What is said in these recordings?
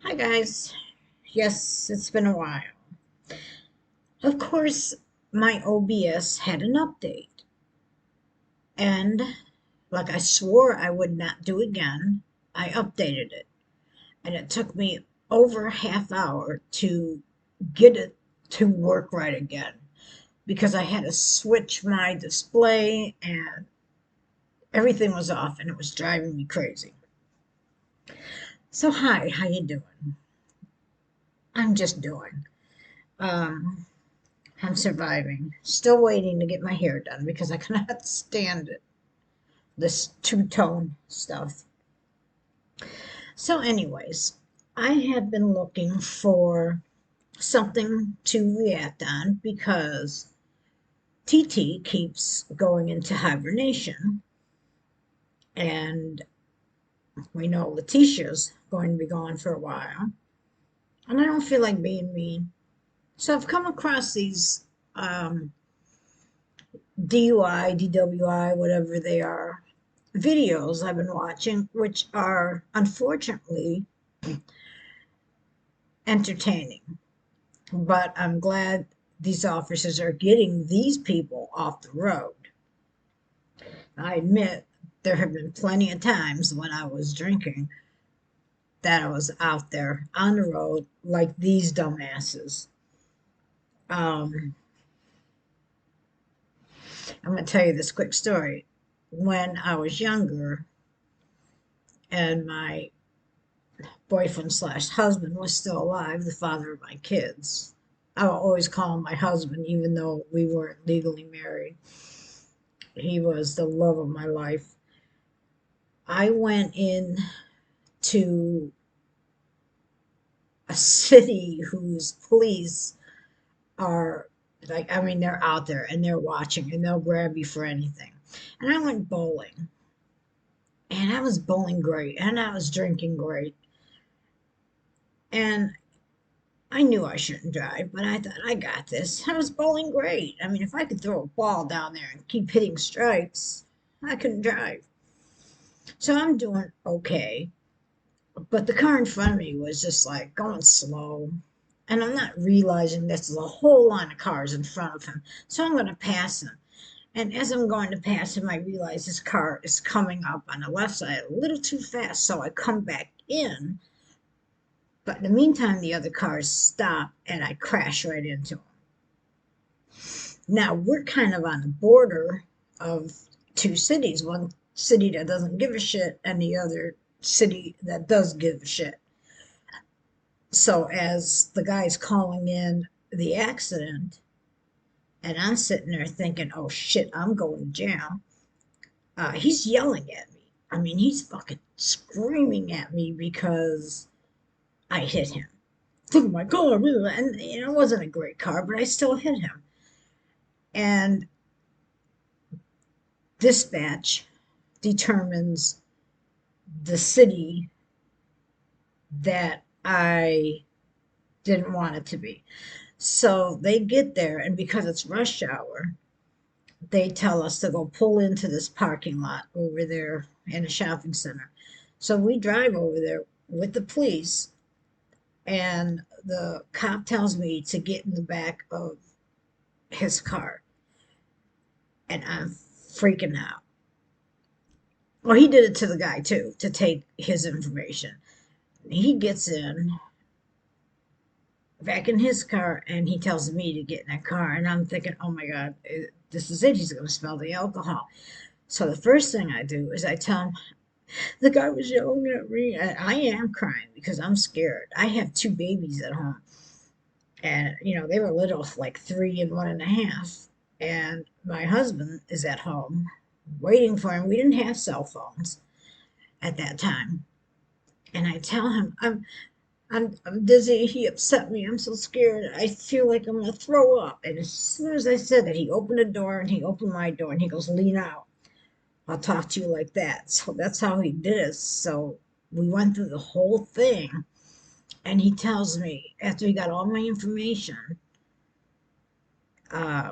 Hi, guys. Yes, it's been a while. Of course, my OBS had an update, and like I swore I would not do again, I updated it. And it took me over a half hour to get it to work right again because I had to switch my display and everything was off and it was driving me crazy. So hi, how you doing? I'm just doing. Um, I'm surviving. Still waiting to get my hair done because I cannot stand it. This two-tone stuff. So, anyways, I have been looking for something to react on because TT keeps going into hibernation, and we know Letitia's going to be gone for a while, and I don't feel like being mean. So I've come across these DUI, DWI, whatever they are, videos I've been watching, which are unfortunately entertaining. But I'm glad these officers are getting these people off the road. I admit there have been plenty of times when I was drinking that I was out there on the road like these dumbasses. Um, I'm going to tell you this quick story. When I was younger and my boyfriend slash husband was still alive, the father of my kids. I will always call him my husband, even though we weren't legally married. He was the love of my life. I went in to a city whose police are like, I mean, they're out there and they're watching and they'll grab you for anything. And I went bowling and I was bowling great and I was drinking great. And I knew I shouldn't drive, but I thought I got this. I was bowling great. I mean, if I could throw a ball down there and keep hitting strikes, I couldn't drive. So I'm doing okay. But the car in front of me was just like going slow. And I'm not realizing there's a whole line of cars in front of him. So I'm going to pass him. And as I'm going to pass him, I realize his car is coming up on the left side a little too fast. So I come back in. But in the meantime, the other cars stop and I crash right into him. Now we're kind of on the border of two cities, one city that doesn't give a shit and the other city that does give a shit. So as the guy's calling in the accident, and I'm sitting there thinking, oh shit, I'm going to jail, he's yelling at me. I mean, he's fucking screaming at me because I hit him. Oh my God. And it wasn't a great car, but I still hit him. And dispatch determines the city that I didn't want it to be. So they get there, and because it's rush hour, they tell us to go pull into this parking lot over there in a shopping center. So we drive over there with the police, and the cop tells me to get in the back of his car, and I'm freaking out. Well, he did it to the guy too, to take his information. He gets in back in his car and he tells me to get in that car. And I'm thinking, oh my God, this is it. He's going to smell the alcohol. So the first thing I do is I tell him, the guy was yelling at me. And I am crying because I'm scared. I have two babies at home. And, they were little, like 3 and 1.5. And my husband is at home waiting for him. We didn't have cell phones at that time. And I tell him, I'm dizzy. He upset me. I'm so scared. I feel like I'm going to throw up. And as soon as I said that, he opened the door and he opened my door and he goes, lean out. I'll talk to you like that. So that's how he did it. So we went through the whole thing. And he tells me, after he got all my information, uh,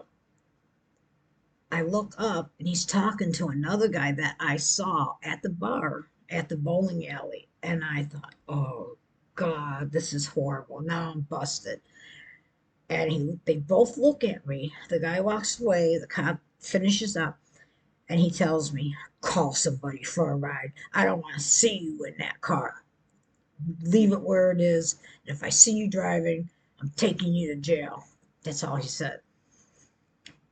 I look up and he's talking to another guy that I saw at the bar at the bowling alley. And I thought, oh God, this is horrible. Now I'm busted. And they both look at me. The guy walks away. The cop finishes up, and he tells me, "Call somebody for a ride. I don't want to see you in that car. Leave it where it is. And if I see you driving, I'm taking you to jail." That's all he said.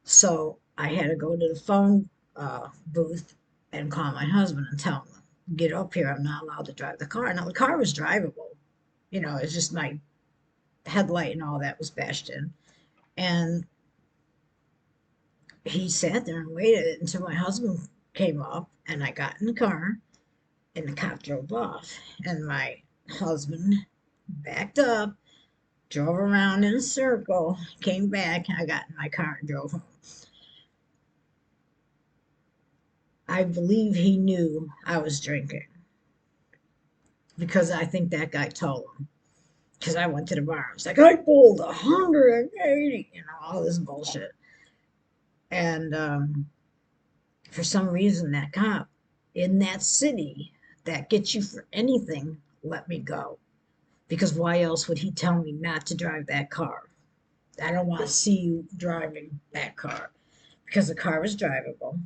So I had to go to the phone booth and call my husband and tell him, "Get up here. I'm not allowed to drive the car." Now, the car was drivable. It's just my headlight and all that was bashed in. And he sat there and waited until my husband came up, and I got in the car, and the cop drove off. And my husband backed up, drove around in a circle, came back, and I got in my car and drove home. I believe he knew I was drinking because I think that guy told him. Because I went to the bar. I was like, "I pulled 180, all this bullshit." And for some reason, that cop in that city that gets you for anything let me go. Because why else would he tell me not to drive that car? I don't want to see you driving that car. Because the car was drivable.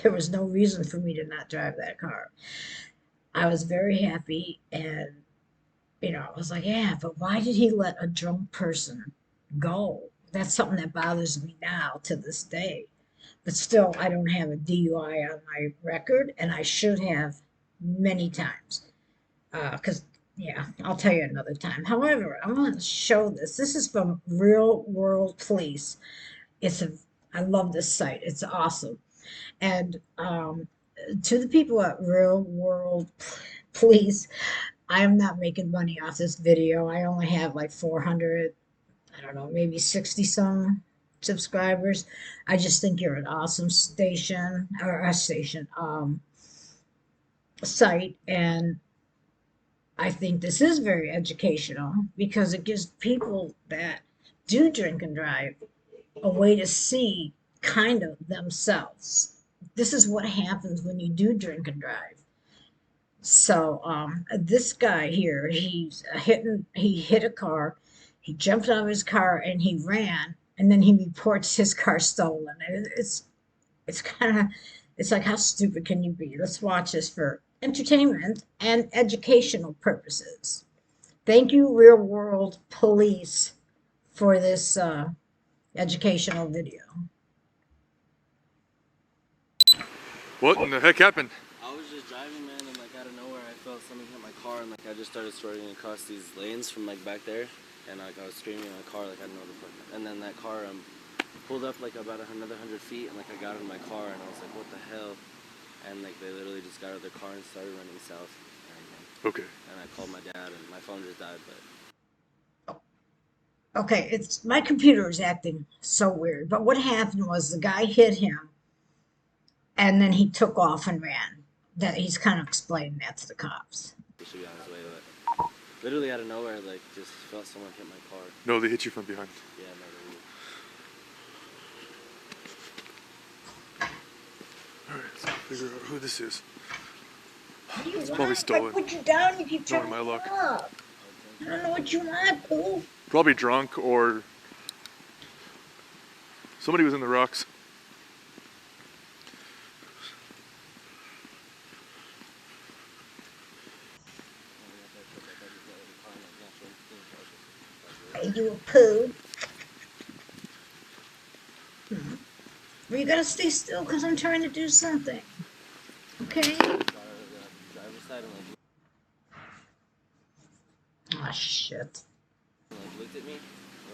There was no reason for me to not drive that car. I was very happy, and I was like, yeah, but why did he let a drunk person go? That's something that bothers me now to this day. But still, I don't have a DUI on my record, and I should have many times. Because, yeah, I'll tell you another time. However, I want to show this. This is from Real World Police. I love this site. It's awesome. And to the people at Real World Police, I am not making money off this video. I only have like 400, I don't know, maybe 60 some subscribers. I just think you're an awesome station or a station site, and I think this is very educational because it gives people that do drink and drive a way to see kind of themselves. This is what happens when you do drink and drive. So this guy here, he hit a car, he jumped out of his car and he ran, and then he reports his car stolen. And it's kind of it's like, how stupid can you be? Let's watch this for entertainment and educational purposes. Thank you, Real World Police, for this educational video. What in the heck happened? I was just driving, man, and like out of nowhere I felt something hit my car, and like I just started swerving across these lanes from like back there, and like I was screaming in my car like I didn't know what the fuck. And then that car pulled up like about another 100 feet, and like I got in my car, and I was like, what the hell? And like they literally just got out of their car and started running south. Okay. And I called my dad, and my phone just died, but. Okay, it's my computer is acting so weird. But what happened was the guy hit him, and then he took off and ran. That he's kind of explaining that to the cops. He should be on his way, but literally out of nowhere, like just felt someone hit my car. No, they hit you from behind. Yeah, no, Alright, let's figure out who this is. What do you It's want? probably stolen. I put you down, you keep Knowing turning my luck. up. I don't know what you want, Pooh. Probably drunk, or somebody was in the rocks. Are you a Pooh? Well, you gotta stay still because I'm trying to do something. Okay? Oh, shit. Looked at me.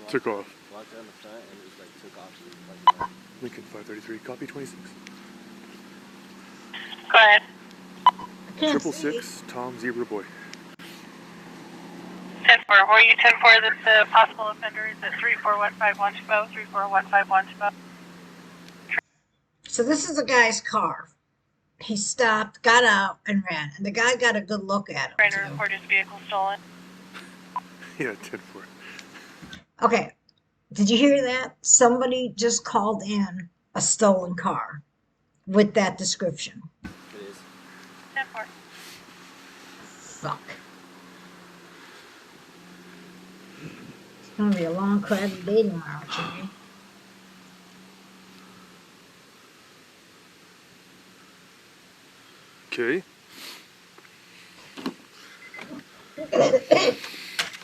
Took off. Walked down the front and just like took off. Like, Lincoln 533, copy 26. Go ahead. Triple six, Tom Zebra Boy. 10-4. Were you 10-4 the possible offender? Is it 341512? 341512? So this is the guy's car. He stopped, got out, and ran. And the guy got a good look at him. Trying to report his vehicle stolen. Yeah, 10-4. Okay. Did you hear that? Somebody just called in a stolen car with that description. it is. 10-4. Fuck. gonna be a long, crowded day tomorrow, Jimmy. Okay.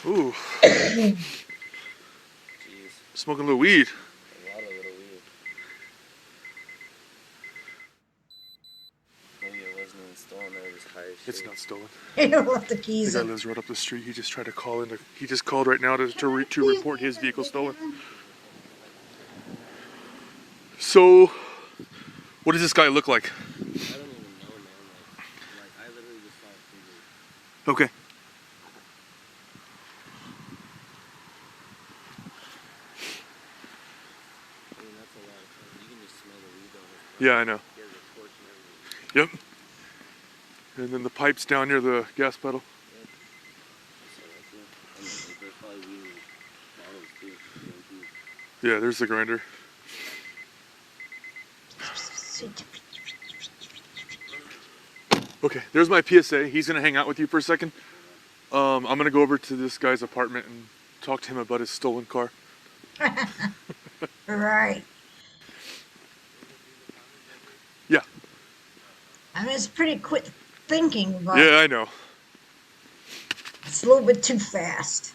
Ooh, Jeez, smoking a little weed. a lot of little weed. Maybe it wasn't even stolen. It was high as shit. It's not stolen. You don't left the The keys guy in. lives right up the street. He just tried to call in. He just called right now to report his vehicle stolen. So, what does this guy look like? I don't even know, man. Like I literally just saw a figure. Okay. I mean, that's a lot of fun. You can just smell the weed on it. Yeah, I know. He has a torch and everything. Yep. And then the pipe's down near the gas pedal. So that's it. And like, there's probably weed in bottles too. Guaranteed. Yeah, there's the grinder. Okay, there's my PSA. He's gonna hang out with you for a second. I'm gonna go over to this guy's apartment and talk to him about his stolen car. Right. Yeah. I mean, it's pretty quick thinking, but Yeah, I know. it's a little bit too fast.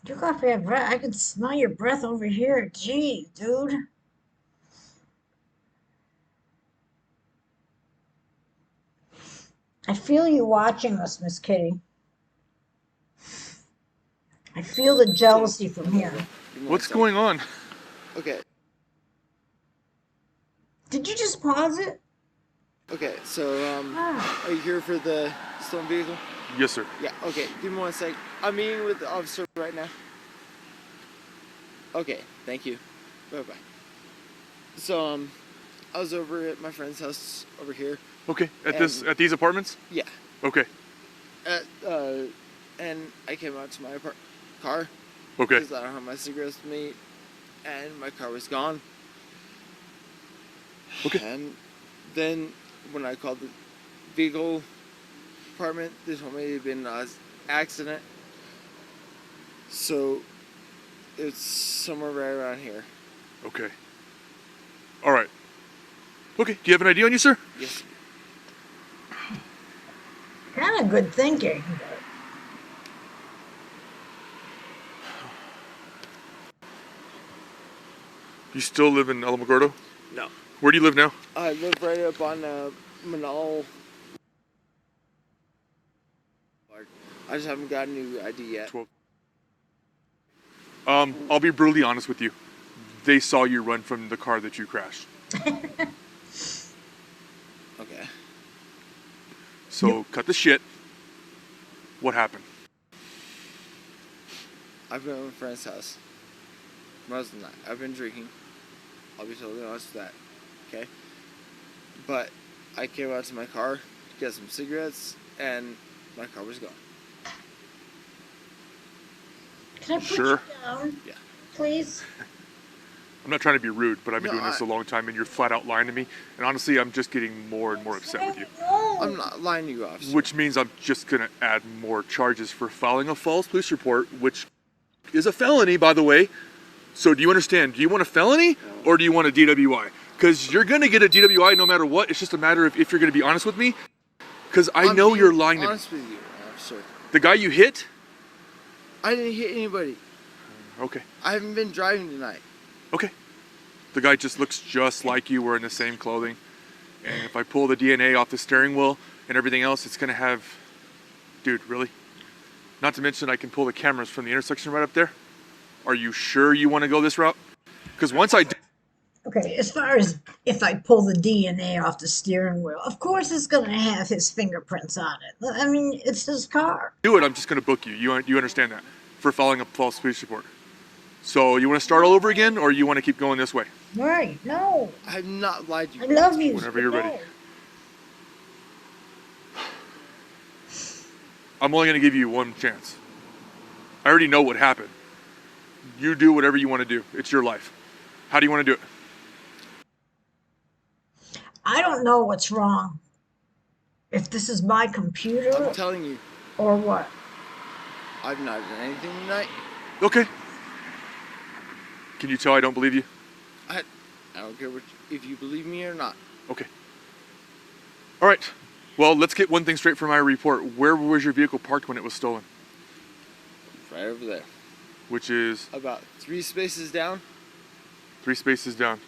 Took off your breath. I can smell your breath over here. Gee, dude. I feel you watching us, Miss Kitty. I feel the jealousy from here. What's going on? Okay, Did you just pause it? okay, so, Ah. are you here for the stolen vehicle? Yes, sir. Yeah, okay, give me one sec. I'm meeting with the officer right now. Okay, thank you. Bye-bye. So, I was over at my friend's house over here. Okay, at these apartments? Yeah. Okay. And I came out to my car. Okay. Because I don't have my cigarettes with me. And my car was gone. Okay. And then when I called the vehicle department, they told me it had been an accident. So it's somewhere right around here. Okay. All right. Okay. Do you have an ID on you, sir? Yes. Kind of good thinking. You still live in Alamogordo? No. Where do you live now? I live right up on Manal. I just haven't got a new ID yet. 12. I'll be brutally honest with you. They saw you run from the car that you crashed. Okay. So cut the shit. What happened? I've been at my friend's house. Most of the night. I've been drinking. I'll be totally honest with that. Okay? But I came out to my car to get some cigarettes, and my car was gone. Can I put Sure. you down? Yeah. Please? I'm not trying to be rude, but I've been No, doing this a long time and you're flat out lying to me. And honestly, I'm just getting more and more upset with you. No. I'm not lying to you, officer. Which means I'm just going to add more charges for filing a false police report, which is a felony, by the way. So do you understand? Do you want a felony or do you want a DWI? Because you're going to get a DWI no matter what. It's just a matter of if you're going to be honest with me. Because I know you're lying to me. honest with you, officer. The guy you hit? I didn't hit anybody. Okay. I haven't been driving tonight. Okay. The guy just looks just like you, wearing the same clothing. And if I pull the DNA off the steering wheel and everything else, it's going to have... Dude, really? Not to mention I can pull the cameras from the intersection right up there. Are you sure you want to go this route? Because once I do... Okay, as far as if I pull the DNA off the steering wheel, of course it's going to have his fingerprints on it. I mean, it's his car. do it, I'm just going to book you. You understand that? For filing a false police report. So you want to start all over again, or you want to keep going this way? Right, no. I have not lied to I you. love you. Whenever you're ready. No. I'm only going to give you one chance. I already know what happened. You do whatever you want to do. It's your life. How do you want to do it? I don't know what's wrong. If this is my I'm computer telling you, or what. I've not done anything tonight. Okay. Can you tell I don't believe you? I, I don't care if you believe me or not. Okay. All right. Well, let's get one thing straight from my report. Where was your vehicle parked when it was stolen? Right over there. Which is About 3 spaces down. 3 spaces down.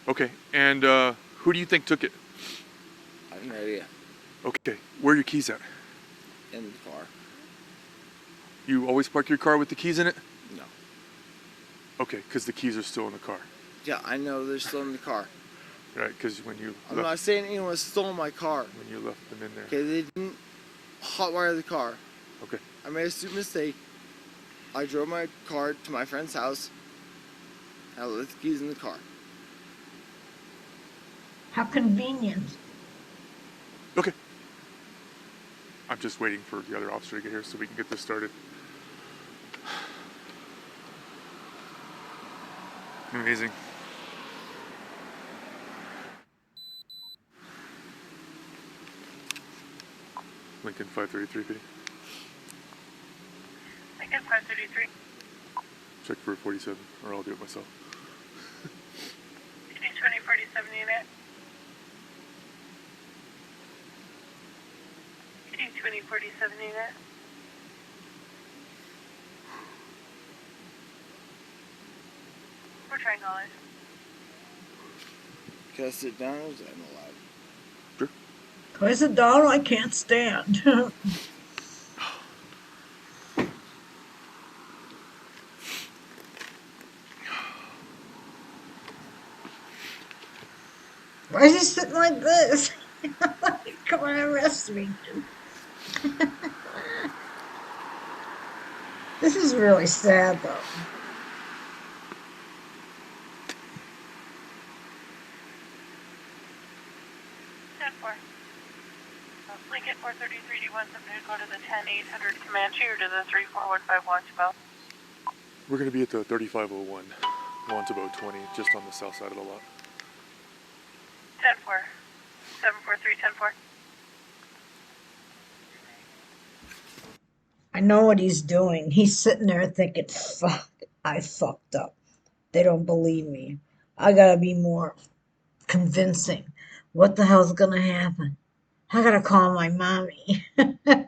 Okay. And who do you think took it? I have no idea. Okay. Where are your keys at? In the car. You always park your car with the keys in it? No. Okay, because the keys are still in the car. Yeah, I know they're still in the car. Right, because when you I'm not saying anyone stole my car. when you left them in there. Okay, they didn't hotwire the car. Okay. I made a stupid mistake. I drove my car to my friend's house. I left the keys in the car. How convenient. Okay. I'm just waiting for the other officer to get here so we can get this started. Amazing. Lincoln 533 PD. Lincoln 533. Check for a 47, or I'll do it myself. 2047 unit. 2047 unit. We're trying all this. Can I sit down or is that allowed? Sure. Can I sit down? I can't stand. Why is he sitting like this? Come on, arrest me. This is really sad, though. Lincoln 433, do you want somebody to go to the 10800 Comanche or to the 3415 Watchbell? We're going to be at the 3501, Wantabo 20, just on the south side of the lot. 10-4. 743, 10-4. I know what he's doing. He's sitting there thinking, fuck, I fucked up. They don't believe me. I gotta be more convincing. What the hell's gonna happen? I gotta call my mommy. 10-4.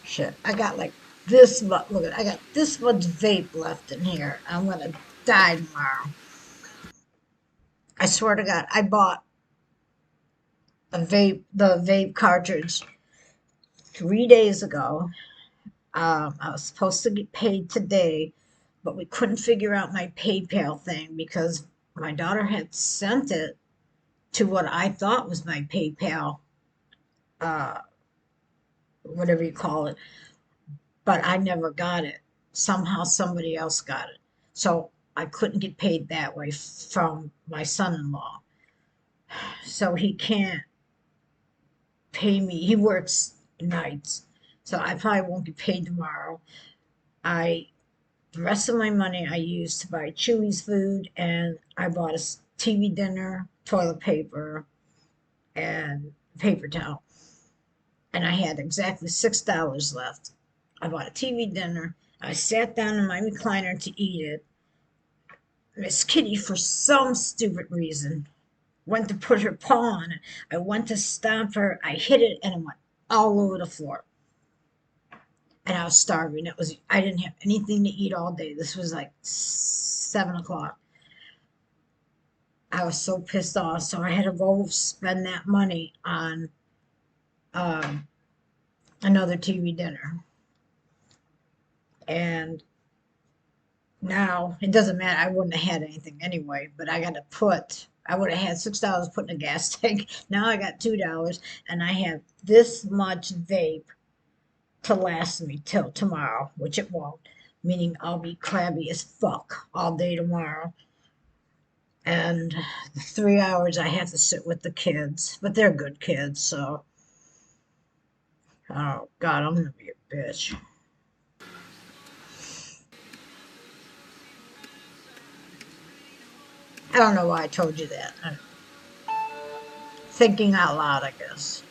Shit, I got like this much. Look at, I got this much vape left in here. I'm gonna die tomorrow. I swear to God, I bought the vape cartridge 3 days ago. I was supposed to get paid today, but we couldn't figure out my PayPal thing because my daughter had sent it to what I thought was my PayPal, uh, whatever you call it, but I never got it. Somehow somebody else got it. So I couldn't get paid that way from my son in law. So he can't pay me. He works nights. So I probably won't get paid tomorrow. The rest of my money I used to buy Chewy's food, and I bought a TV dinner, toilet paper, and paper towel. And I had exactly $6 left. I bought a TV dinner. I sat down in my recliner to eat it. Miss Kitty, for some stupid reason, went to put her paw on it. I went to stop her. I hit it, and it went all over the floor. And I was starving. I didn't have anything to eat all day. This was like 7 o'clock. I was so pissed off, so I had to go spend that money on um, another TV dinner. And now it doesn't matter. I wouldn't have had anything anyway, but I would have had $6 put in a gas tank. Now I got $2, and I have this much vape to last me till tomorrow, which it won't, meaning I'll be crabby as fuck all day tomorrow. And the 3 hours I have to sit with the kids, but they're good kids, so oh god, I'm gonna be a bitch. I don't know why I told you that. Thinking out loud, I guess.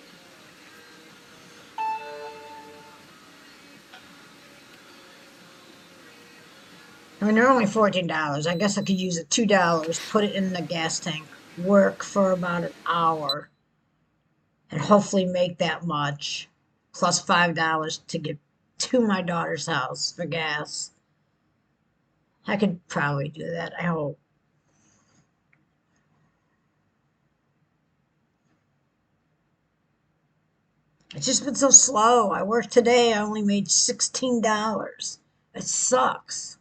I mean, they're only $14. I guess I could use the $2, put it in the gas tank, work for about an hour, and hopefully make that much, plus $5 to get to my daughter's house for gas. I could probably do that, I hope. It's just been so slow. I worked today, I only made $16. It sucks.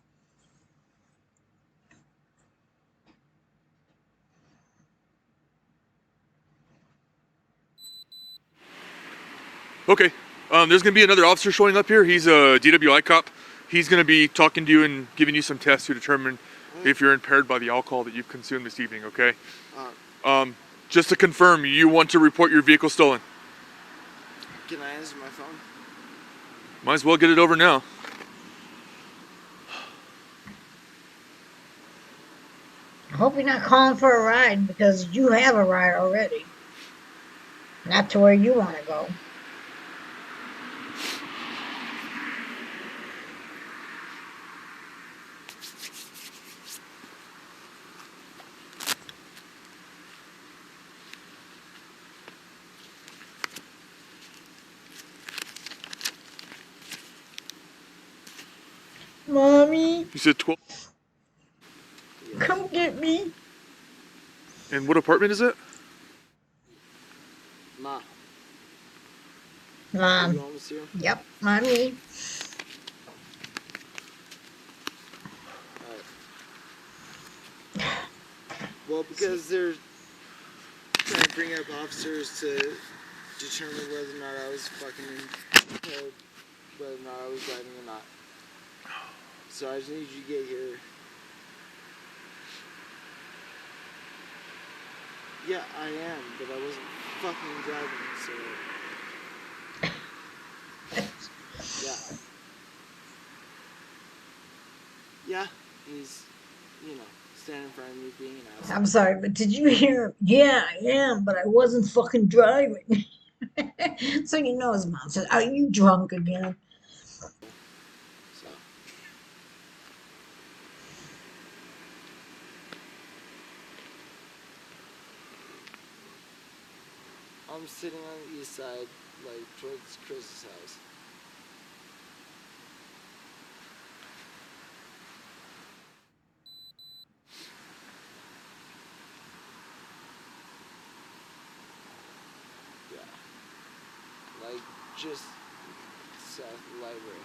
Okay. There's going to be another officer showing up here. He's a DWI cop. He's going to be talking to you and giving you some tests to determine if you're impaired by the alcohol that you've consumed this evening, okay? Just to confirm, you want to report your vehicle stolen? Can I answer my phone? Might as well get it over now. I hope you're not calling for a ride because you have a ride already. Not to where you want to go. Mommy, You said 12. come get me. And what apartment is it? Ma, are you Mom. almost here? Yep, mommy. Alright. Well, because they're trying to bring up officers to determine whether or not I was fucking impaired, whether or not I was driving or not. So I just need you to get here. Yeah, I am, but I wasn't fucking driving, so yeah. Yeah, he's, standing in front of me being an asshole. I'm sorry, but did you hear? Yeah, I am, but I wasn't fucking driving. So you know his mom says, "Are you drunk again?" So I'm sitting on the east side, like towards Chris's house. Yeah. Like just south of the library.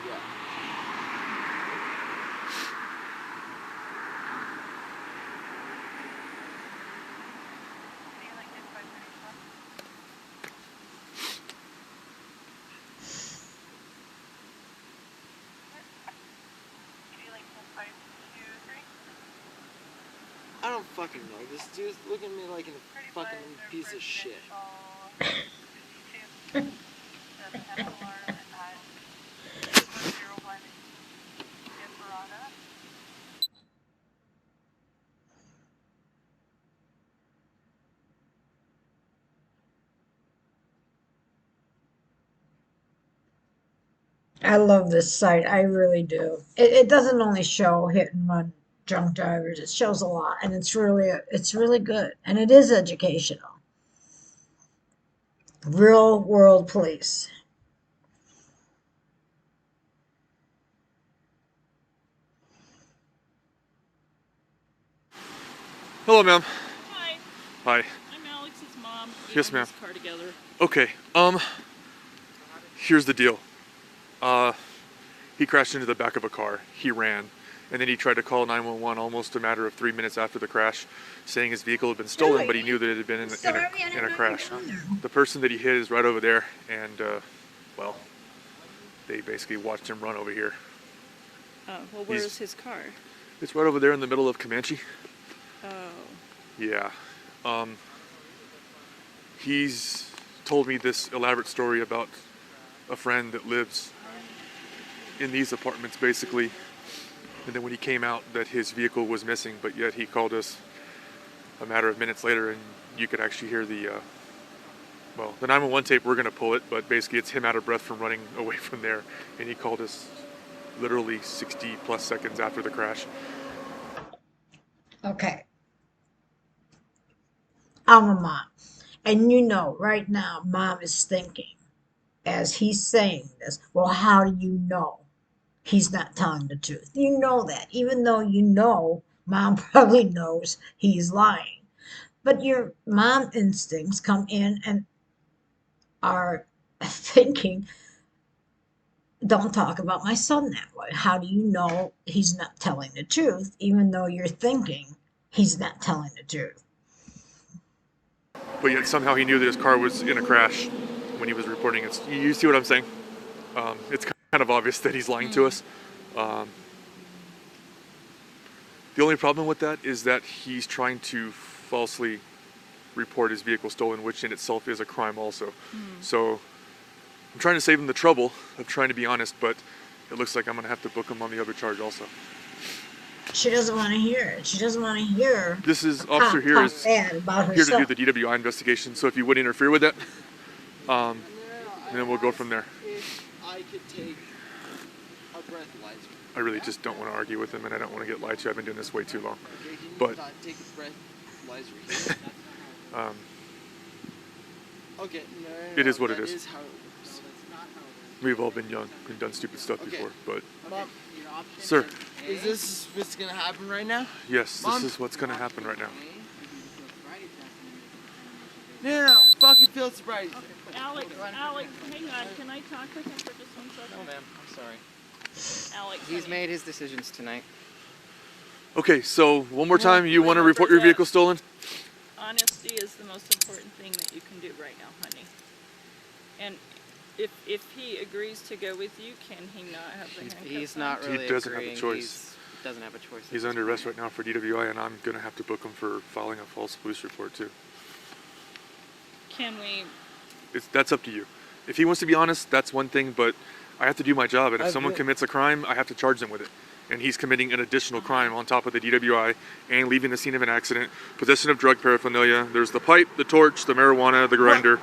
Yeah. Do you like this 531? Do you like this 523? I don't fucking know. This dude's looking at me like a fucking piece of shit. 52. Doesn't have an alarm at 101 Esperanza. I love this site. I really do. It doesn't only show hit and run drunk drivers. It shows a lot, and it's really good, and it is educational. Real world police. Hello, ma'am. Hi, Hi. I'm Alex's mom. We Yes, own ma'am. this car together. Okay. Here's the deal. He crashed into the back of a car. He ran. And then he tried to call 911 almost a matter of 3 minutes after the crash, saying his vehicle had been stolen, but he knew that it had been in a crash. The person that he hit is right over there, and well, they basically watched him run over here. Oh, well, where's his car? It's right over there in the middle of Comanche. Oh. Yeah. He's told me this elaborate story about a friend that lives in these apartments, basically. And then when he came out, that his vehicle was missing, but yet he called us a matter of minutes later, and you could actually hear the 911 tape. We're going to pull it, but basically it's him out of breath from running away from there, and he called us literally 60 plus seconds after the crash. Okay. I'm a mom. And you know, right now, mom is thinking, as he's saying this, well, how do you know he's not telling the truth? You know that, even though you know, mom probably knows he's lying. But your mom instincts come in and are thinking, don't talk about my son that way. How do you know he's not telling the truth, even though you're thinking he's not telling the truth? But yet somehow he knew that his car was in a crash when he was reporting it. You see what I'm saying? It's kind of obvious that he's lying to us. The only problem with that is that he's trying to falsely report his vehicle stolen, which in itself is a crime also. So I'm trying to save him the trouble of trying to be honest, but it looks like I'm gonna have to book him on the other charge also. She doesn't want to hear it. She doesn't want to hear. This is officer here is about here to do herself. the DWI investigation. So if you would interfere with that, and then we'll go from there. If I could take a breathalyzer. I really just don't want to argue with him, and I don't want to get lied to. I've been doing this way too long. Okay, can you But not take a breathalyzer here? Okay, no, It is what it that is. is how it works. We've all been young and done stupid stuff Okay. before, but Mom, sir, is this what's gonna happen right now? yes, Mom? this is what's gonna happen right now. No, fucking field sobriety. Alex, hang on. Can I talk with him for just 1 second? No, ma'am. I'm sorry. Alex, He's honey. made his decisions tonight. Okay, so one more time, you want to report your vehicle stolen? Honesty is the most important thing that you can do right now, honey. And if he agrees to go with you, can he not have the handcuffs He's on? not He really doesn't have a agreeing. choice. He doesn't have a choice. He's under arrest right now for DWI, and I'm gonna have to book him for filing a false police report too. Can we? That's up to you. If he wants to be honest, that's one thing, but I have to do my job, and if someone commits a crime, I have to charge them with it. And he's committing an additional crime on top of the DWI and leaving the scene of an accident, possession of drug paraphernalia. There's the pipe, the torch, the marijuana, the grinder,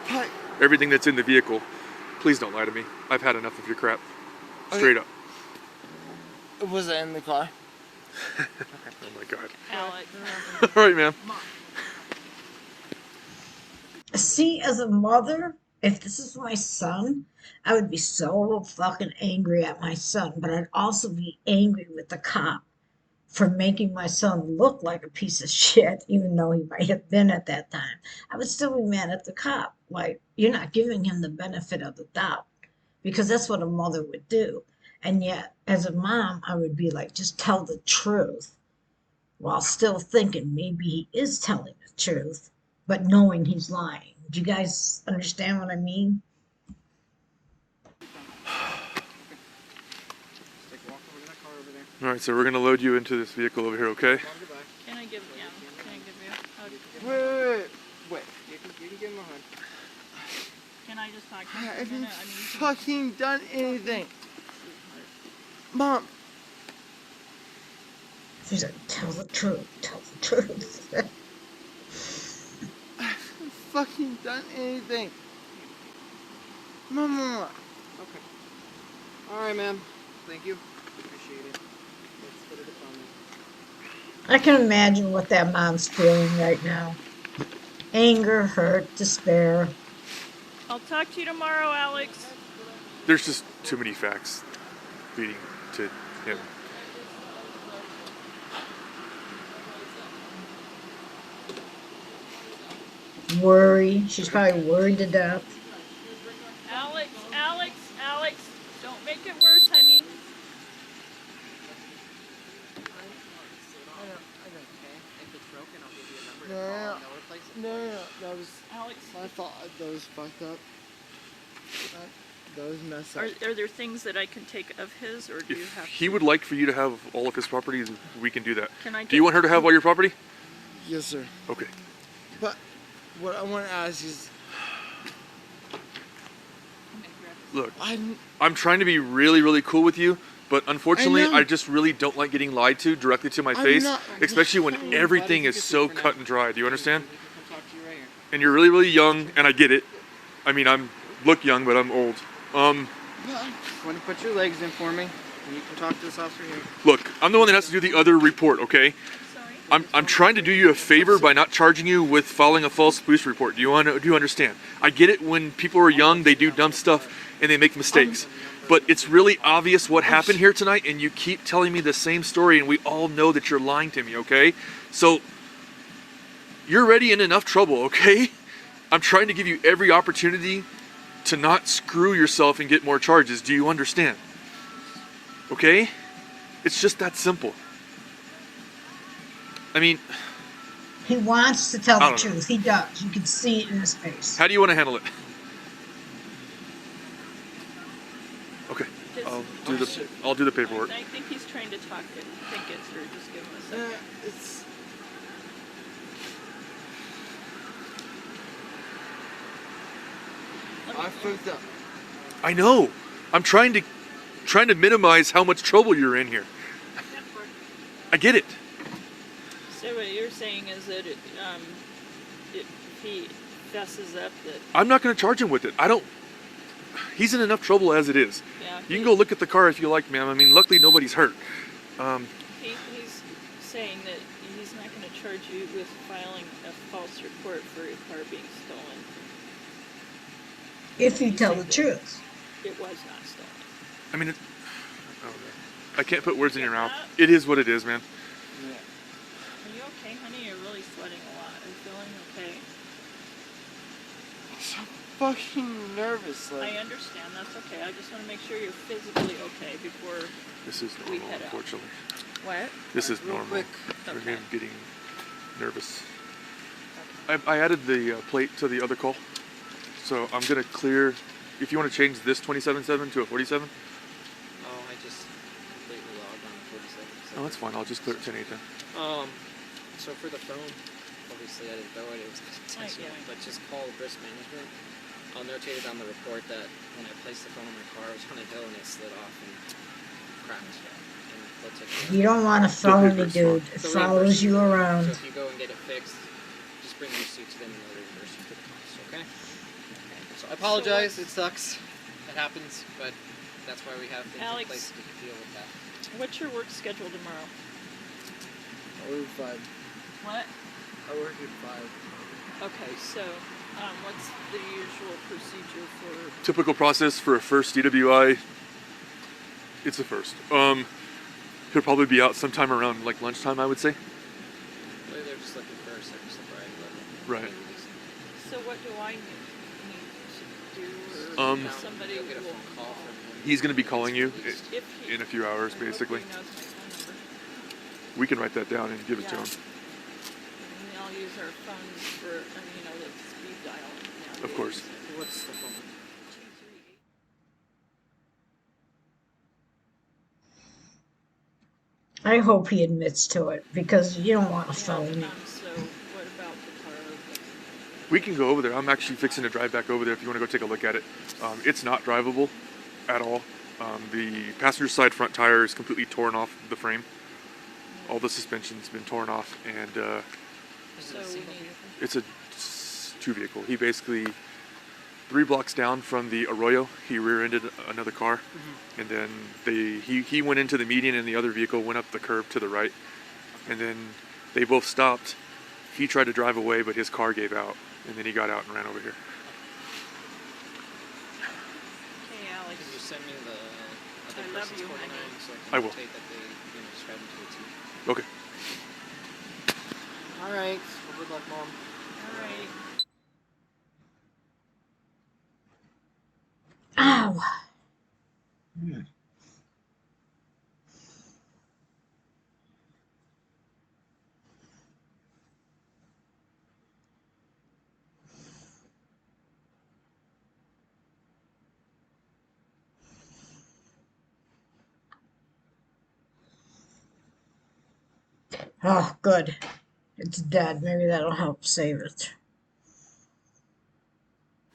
everything that's in the vehicle. Please don't lie to me. I've had enough of your crap. Straight up. Was it in the car? Oh my God. Alex. All right, ma'am. See, as a mother, if this is my son, I would be so fucking angry at my son, but I'd also be angry with the cop for making my son look like a piece of shit, even though he might have been at that time. I would still be mad at the cop. Like, you're not giving him the benefit of the doubt, because that's what a mother would do. And yet, as a mom, I would be like, just tell the truth, while still thinking maybe he is telling the truth, but knowing he's lying. Do you guys understand what I mean? All right, so we're gonna load you into this vehicle over here, okay? Can I give you? Wait. You can give him a hug. Can I just talk to I him for a haven't minute? I mean, you can- fucking done anything. Mom, She said, tell the truth, tell the truth. I haven't fucking done anything. Mama. Okay. All right, ma'am. Thank you. Appreciate it. Let's put it upon me. I can imagine what that mom's feeling right now. Anger, hurt, despair. I'll talk to you tomorrow, Alex. There's just too many facts leading to him. Worry. She's probably worried to death. Alex, don't make it worse, honey. thought those fucked up. Those mess up. Are there things that I can take of his, or do you If have he to? would like for you to have all of his property, we can do that. Can I Do you want her to have all your property? Yes, sir. Okay. But what I want to ask is, Look, I'm I'm trying to be really, really cool with you, but unfortunately, know. I just really don't like getting lied to directly to my I'm face, not- especially when I'm everything glad is you so could see for cut now. and dry. Do you understand? We can come talk to you right here. And you're really, really young, and I get it. I mean, look young, but I'm old. Want to put your legs in for me, and you can talk to this officer here. Look, I'm the one that has to do the other report, okay? Sorry? I'm trying to do you a favor by not charging you with filing a false police report. Do you understand? I get it when people are young, they do dumb stuff and they make mistakes. But it's really obvious what happened here tonight, and you keep telling me the same story, and we all know that you're lying to me, okay? So you're already in enough trouble, okay? I'm trying to give you every opportunity to not screw yourself and get more charges. Do you understand? Okay? It's just that simple. I mean, He wants to tell I the don't know. truth. He does. You can see it in his face. How do you want to handle it? Okay, I'll do the paperwork. I think he's trying to think it through. Just give him a second. it's. I fucked up. I know. I'm trying to minimize how much trouble you're in here. I get it. So what you're saying is that if he fesses up, that I'm not going to charge him with it. He's in enough trouble as it is. yeah, You can go look at the car if you like, ma'am. I mean, luckily nobody's hurt. He's saying that he's not going to charge you with filing a false report for your car being stolen. If you tell the truth. It was not stolen. I mean, I can't put words in your mouth. It is what it is, man. Are you okay, honey? You're really sweating a lot. Are you feeling okay? I'm so fucking nervous. I understand. That's okay. I just want to make sure you're physically okay before. This is We normal, head out. unfortunately. What? This is Real normal. quick. For Okay. him getting nervous. I added the plate to the other call, so I'm gonna clear. If you want to change this 27.7 to a 47, Oh, I just completely logged on to 47. oh, that's fine. I'll just clear it 10.8 then. So for the phone, obviously I didn't know it was intentional, yeah. but just call risk management. I'll notate it on the report that when I placed the phone on my car, I was on a hill and it slid off and cracked. And they'll take care of You it. don't want a felony, reimburse dude. It So follows reimburse you So around. if you go and get it fixed, just bring the receipt to them and they'll reimburse you for the cost, okay? So I apologize, it sucks. It happens, but that's why we have things Alex. in place to deal with that. What's your work schedule tomorrow? I work 5. What? I work at 5. Okay, so what's the usual procedure for? Typical process for a first DWI. It's a first. He'll probably be out sometime around like lunchtime, I would say. Really, they're just looking for a service sobriety level. Right. So what do I need to do? Or Um, somebody You'll get a will phone call from him. He's gonna be calling you if he, in a few hours, I hope basically. he knows my phone number. We can write that down and give it to Yeah. him. And I'll use our phones for the speed dial. Nowadays. Of course. What's the phone? 238. I hope he admits to it because you don't want a Yeah, felony. so what about the car? We can go over there. I'm actually fixing to drive back over there if you want to go take a look at it. It's not drivable at all. The passenger side front tire is completely torn off the frame. All the suspension's been torn off, and Is So it a we single need. vehicle? it's a two vehicle. He basically 3 blocks down from the Arroyo, he rear-ended another car, and then he went into the median, and the other vehicle went up the curb to the right, and then they both stopped. He tried to drive away, but his car gave out, and then he got out and ran over here. Hey, Alex. Can you send me the other I love person's you, 49 honey. so I I will. can notate that they describe him to a T? Okay. Alright, well, good luck, Mom. All right. Ow. Oh, good. It's dead. Maybe that'll help save it.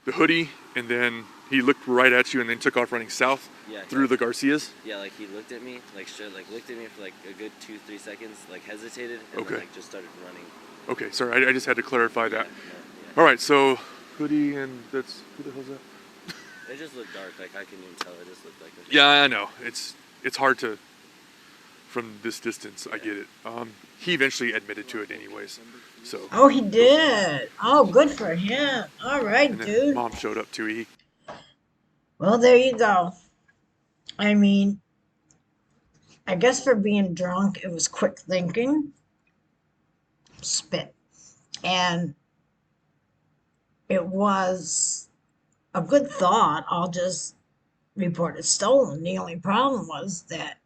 The hoodie, and then he looked right at you and then took off running south Yeah, through the Garcias. yeah, like he looked at me, like straight, like looked at me for like a good 2-3 seconds, like hesitated, and Okay. then like just started running. Okay, sorry, I just had to clarify that. Yeah. All right, so hoodie, and that's, who the hell's that? It just looked dark, like I couldn't even tell. It just looked like a Yeah, I know. It's hard to, from this distance, I get it. He eventually admitted to it anyways, so. Oh, he did. Oh, good for him. All right, And then dude. mom showed up too. Well, there you go. I mean, I guess for being drunk, it was quick thinking, spit. And it was a good thought. I'll just report it stolen. The only problem was that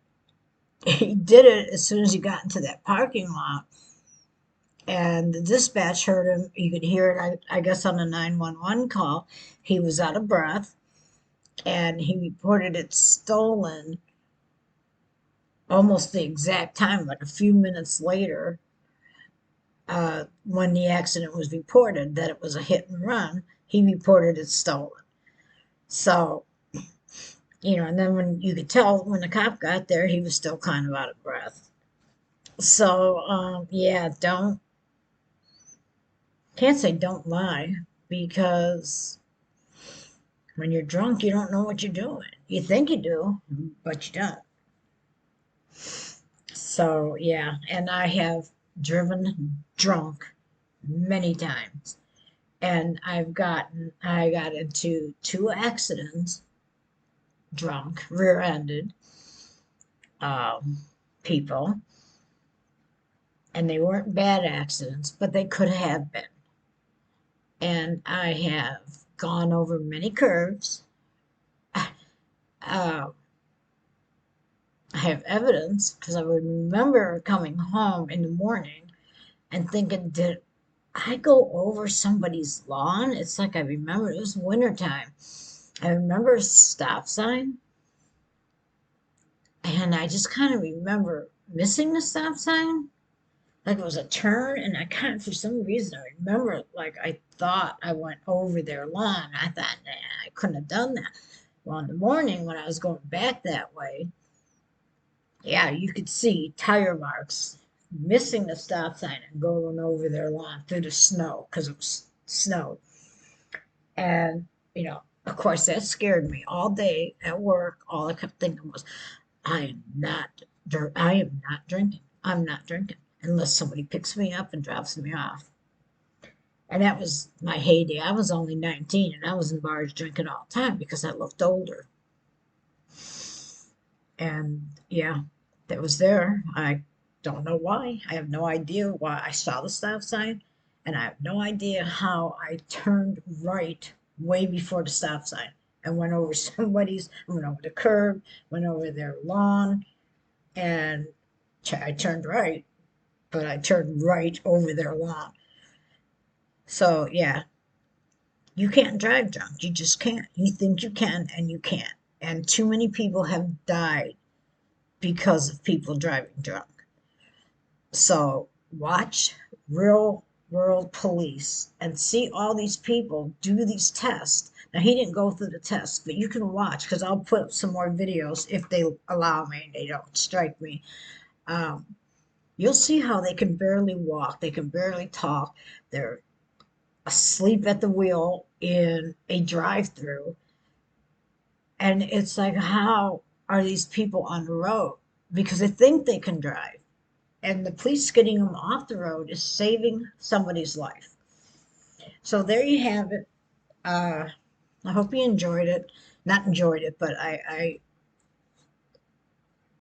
he did it as soon as he got into that parking lot. And the dispatch heard him. You could hear it, I guess, on a 911 call. He was out of breath and he reported it stolen almost the exact time, like a few minutes later, when the accident was reported that it was a hit and run. He reported it stolen. So, and then when you could tell when the cop got there, he was still kind of out of breath. So, yeah, can't say don't lie because when you're drunk, you don't know what you're doing. You think you do, but you don't. So, yeah, and I have driven drunk many times. And I got into two accidents drunk, rear ended um, people. And they weren't bad accidents, but they could have been. And I have gone over many curves. Uh, I have evidence because I remember coming home in the morning and thinking, did I go over somebody's lawn? It's like I remember it was wintertime. I remember a stop sign, and I just kind of remember missing the stop sign. Like it was a turn, and I kind of, for some reason, I remember like I thought I went over their lawn. I thought, nah, I couldn't have done that. Well, in the morning when I was going back that way, yeah, you could see tire marks missing the stop sign and going over their lawn through the snow because it was snow. And, of course, that scared me all day at work. All I kept thinking was, I am not, I am not drinking. I'm not drinking unless somebody picks me up and drops me off. And that was my heyday. I was only 19 and I was in bars drinking all the time because I looked older. And yeah, that was there. I don't know why. I have no idea why I saw the stop sign. And I have no idea how I turned right way before the stop sign and went over went over the curb, went over their lawn, and I turned right, but I turned right over their lawn. So yeah, you can't drive drunk. You just can't. You think you can, and you can't. And too many people have died because of people driving drunk. So watch Real World Police and see all these people do these tests. Now he didn't go through the tests, but you can watch because I'll put up some more videos if they allow me and they don't strike me. Um, you'll see how they can barely walk, they can barely talk. They're asleep at the wheel in a drive-through, and it's like, how are these people on the road? Because they think they can drive, and the police getting them off the road is saving somebody's life. So there you have it. I hope you enjoyed it. Not enjoyed it, but I